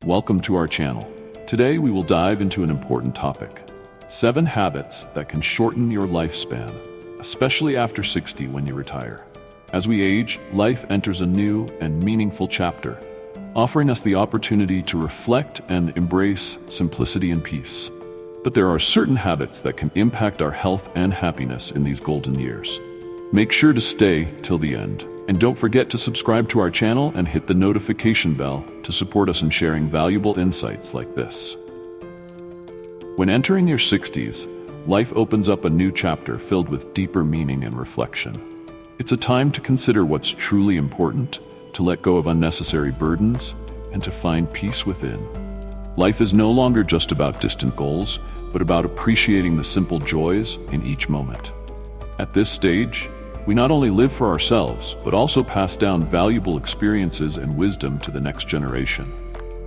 welcome to our channel. Today we will dive into an important topic: 7 habits that can shorten your lifespan, especially after 60 when you retire. As we age, life enters a new and meaningful chapter, offering us the opportunity to reflect and embrace simplicity and peace. But there are certain habits that can impact our health and happiness in these golden years. Make sure to stay till the end. And don't forget to subscribe to our channel and hit the notification bell to support us in sharing valuable insights like this. When entering your 60s, life opens up a new chapter filled with deeper meaning and reflection. It's a time to consider what's truly important, to let go of unnecessary burdens, and to find peace within. Life is no longer just about distant goals, but about appreciating the simple joys in each moment. At this stage, we not only live for ourselves, but also pass down valuable experiences and wisdom to the next generation.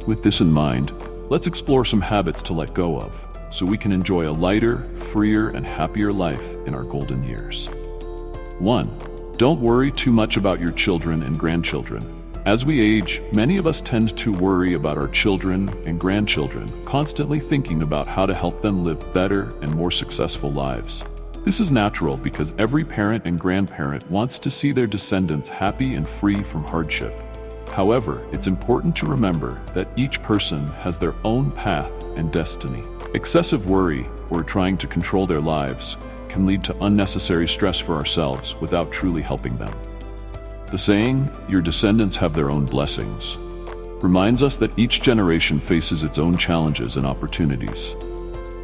With this in mind, let's explore some habits to let go of, so we can enjoy a lighter, freer, and happier life in our golden years. 1. Don't worry too much about your children and grandchildren. As we age, many of us tend to worry about our children and grandchildren, constantly thinking about how to help them live better and more successful lives. This is natural because every parent and grandparent wants to see their descendants happy and free from hardship. However, it's important to remember that each person has their own path and destiny. Excessive worry or trying to control their lives can lead to unnecessary stress for ourselves without truly helping them. The saying, "Your descendants have their own blessings," reminds us that each generation faces its own challenges and opportunities.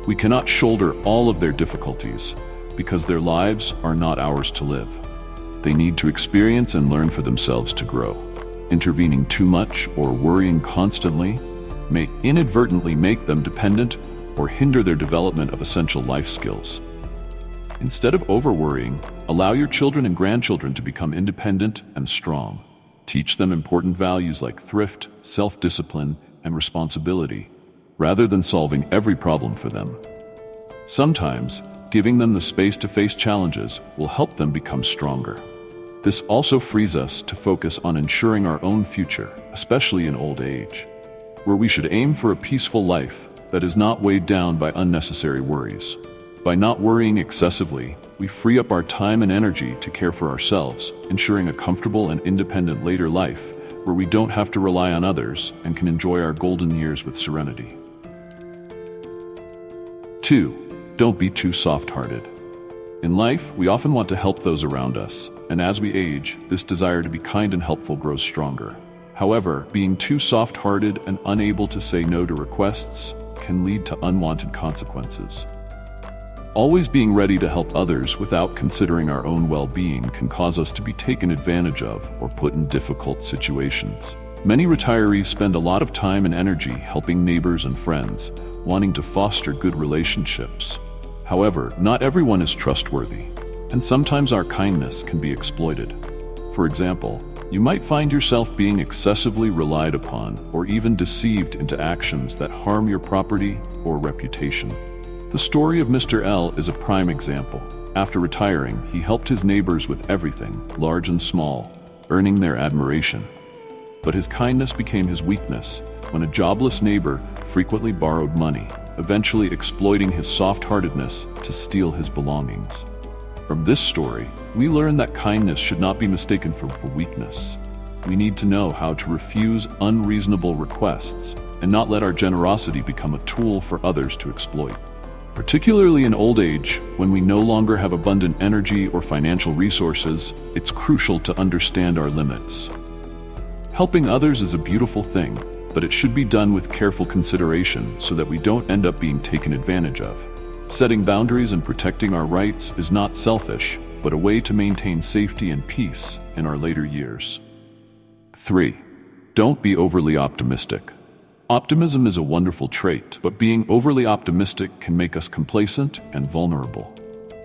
We cannot shoulder all of their difficulties, because their lives are not ours to live. They need to experience and learn for themselves to grow. Intervening too much or worrying constantly may inadvertently make them dependent or hinder their development of essential life skills. Instead of over-worrying, allow your children and grandchildren to become independent and strong. Teach them important values like thrift, self-discipline, and responsibility, rather than solving every problem for them. Sometimes, giving them the space to face challenges will help them become stronger. This also frees us to focus on ensuring our own future, especially in old age, where we should aim for a peaceful life that is not weighed down by unnecessary worries. By not worrying excessively, we free up our time and energy to care for ourselves, ensuring a comfortable and independent later life where we don't have to rely on others and can enjoy our golden years with serenity. 2. Don't be too soft-hearted. In life, we often want to help those around us, and as we age, this desire to be kind and helpful grows stronger. However, being too soft-hearted and unable to say no to requests can lead to unwanted consequences. Always being ready to help others without considering our own well-being can cause us to be taken advantage of or put in difficult situations. Many retirees spend a lot of time and energy helping neighbors and friends, wanting to foster good relationships. However, not everyone is trustworthy, and sometimes our kindness can be exploited. For example, you might find yourself being excessively relied upon or even deceived into actions that harm your property or reputation. The story of Mr. L is a prime example. After retiring, he helped his neighbors with everything, large and small, earning their admiration. But his kindness became his weakness when a jobless neighbor frequently borrowed money, eventually exploiting his soft-heartedness to steal his belongings. From this story, we learn that kindness should not be mistaken for weakness. We need to know how to refuse unreasonable requests and not let our generosity become a tool for others to exploit. Particularly in old age, when we no longer have abundant energy or financial resources, it's crucial to understand our limits. Helping others is a beautiful thing, but it should be done with careful consideration so that we don't end up being taken advantage of. Setting boundaries and protecting our rights is not selfish, but a way to maintain safety and peace in our later years. 3. Don't be overly optimistic. Optimism is a wonderful trait, but being overly optimistic can make us complacent and vulnerable.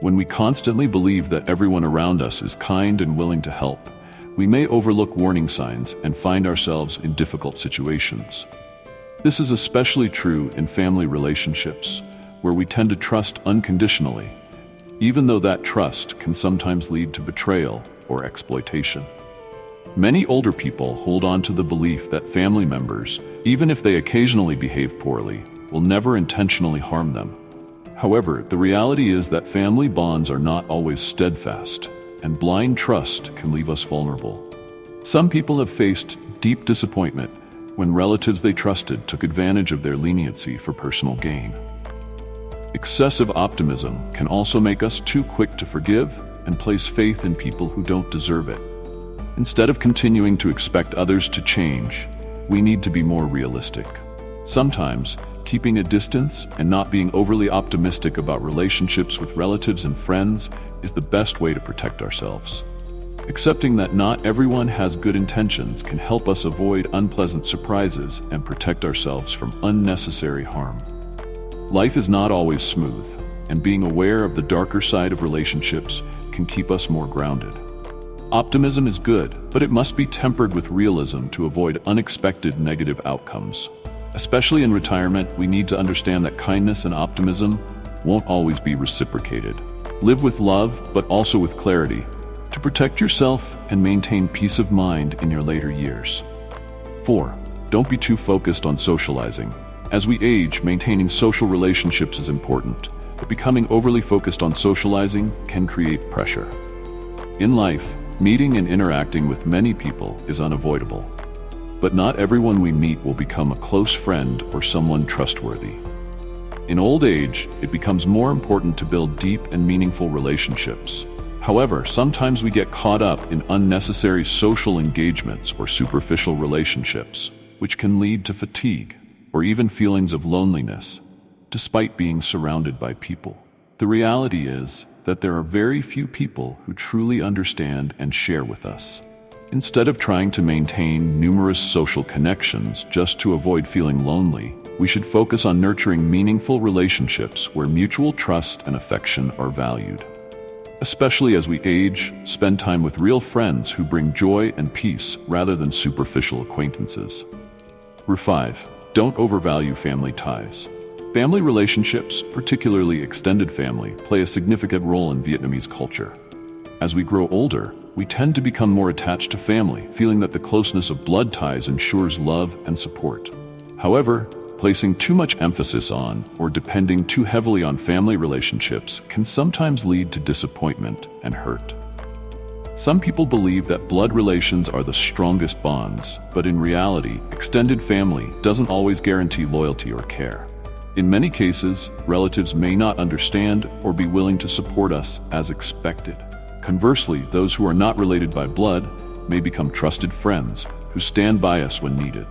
When we constantly believe that everyone around us is kind and willing to help, we may overlook warning signs and find ourselves in difficult situations. This is especially true in family relationships, where we tend to trust unconditionally, even though that trust can sometimes lead to betrayal or exploitation. Many older people hold on to the belief that family members, even if they occasionally behave poorly, will never intentionally harm them. However, the reality is that family bonds are not always steadfast, and blind trust can leave us vulnerable. Some people have faced deep disappointment when relatives they trusted took advantage of their leniency for personal gain. Excessive optimism can also make us too quick to forgive and place faith in people who don't deserve it. Instead of continuing to expect others to change, we need to be more realistic. Sometimes, keeping a distance and not being overly optimistic about relationships with relatives and friends is the best way to protect ourselves. Accepting that not everyone has good intentions can help us avoid unpleasant surprises and protect ourselves from unnecessary harm. Life is not always smooth, and being aware of the darker side of relationships can keep us more grounded. Optimism is good, but it must be tempered with realism to avoid unexpected negative outcomes. Especially in retirement, we need to understand that kindness and optimism won't always be reciprocated. Live with love, but also with clarity, to protect yourself and maintain peace of mind in your later years. 4. Don't be too focused on socializing. As we age, maintaining social relationships is important, but becoming overly focused on socializing can create pressure. In life, meeting and interacting with many people is unavoidable, but not everyone we meet will become a close friend or someone trustworthy. In old age, it becomes more important to build deep and meaningful relationships. However, sometimes we get caught up in unnecessary social engagements or superficial relationships, which can lead to fatigue or even feelings of loneliness, despite being surrounded by people. The reality is that there are very few people who truly understand and share with us. Instead of trying to maintain numerous social connections just to avoid feeling lonely, we should focus on nurturing meaningful relationships where mutual trust and affection are valued. Especially as we age, spend time with real friends who bring joy and peace rather than superficial acquaintances. 5. Don't overvalue family ties. Family relationships, particularly extended family, play a significant role in Vietnamese culture. As we grow older, we tend to become more attached to family, feeling that the closeness of blood ties ensures love and support. However, placing too much emphasis on or depending too heavily on family relationships can sometimes lead to disappointment and hurt. Some people believe that blood relations are the strongest bonds, but in reality, extended family doesn't always guarantee loyalty or care. In many cases, relatives may not understand or be willing to support us as expected. Conversely, those who are not related by blood may become trusted friends who stand by us when needed.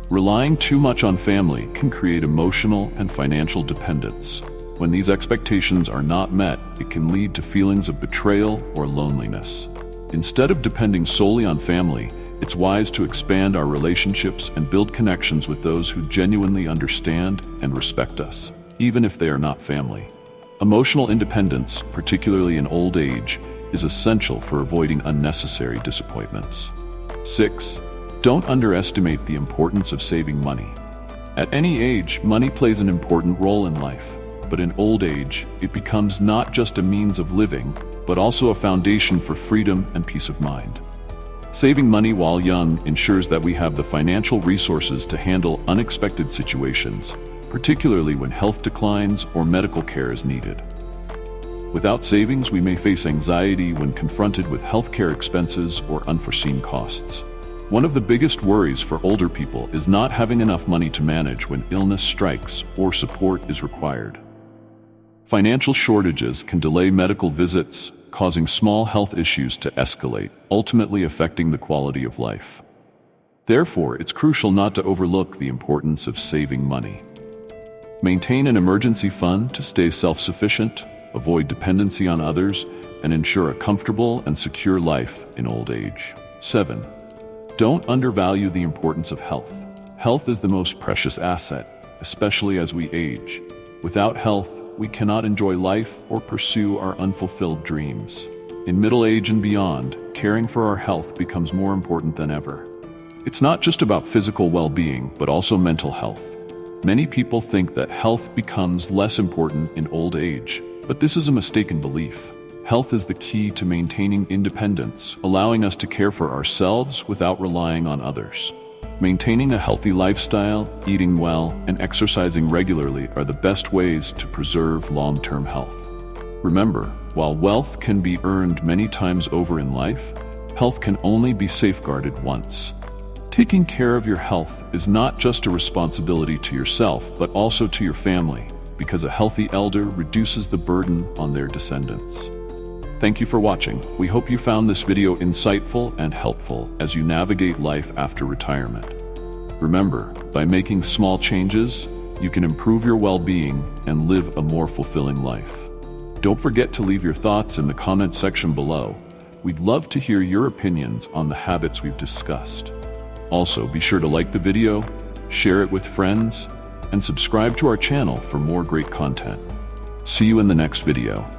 Relying too much on family can create emotional and financial dependence. When these expectations are not met, it can lead to feelings of betrayal or loneliness. Instead of depending solely on family, it's wise to expand our relationships and build connections with those who genuinely understand and respect us, even if they are not family. Emotional independence, particularly in old age, is essential for avoiding unnecessary disappointments. 6. Don't underestimate the importance of saving money. At any age, money plays an important role in life, but in old age, it becomes not just a means of living, but also a foundation for freedom and peace of mind. Saving money while young ensures that we have the financial resources to handle unexpected situations, particularly when health declines or medical care is needed. Without savings, we may face anxiety when confronted with healthcare expenses or unforeseen costs. One of the biggest worries for older people is not having enough money to manage when illness strikes or support is required. Financial shortages can delay medical visits, causing small health issues to escalate, ultimately affecting the quality of life. Therefore, it's crucial not to overlook the importance of saving money. Maintain an emergency fund to stay self-sufficient, avoid dependency on others, and ensure a comfortable and secure life in old age. 7. Don't undervalue the importance of health. Health is the most precious asset, especially as we age. Without health, we cannot enjoy life or pursue our unfulfilled dreams. In middle age and beyond, caring for our health becomes more important than ever. It's not just about physical well-being, but also mental health. Many people think that health becomes less important in old age, but this is a mistaken belief. Health is the key to maintaining independence, allowing us to care for ourselves without relying on others. Maintaining a healthy lifestyle, eating well, and exercising regularly are the best ways to preserve long-term health. Remember, while wealth can be earned many times over in life, health can only be safeguarded once. Taking care of your health is not just a responsibility to yourself, but also to your family, because a healthy elder reduces the burden on their descendants. Thank you for watching. We hope you found this video insightful and helpful as you navigate life after retirement. Remember, by making small changes, you can improve your well-being and live a more fulfilling life. Don't forget to leave your thoughts in the comment section below. We'd love to hear your opinions on the habits we've discussed. Also, be sure to like the video, share it with friends, and subscribe to our channel for more great content. See you in the next video.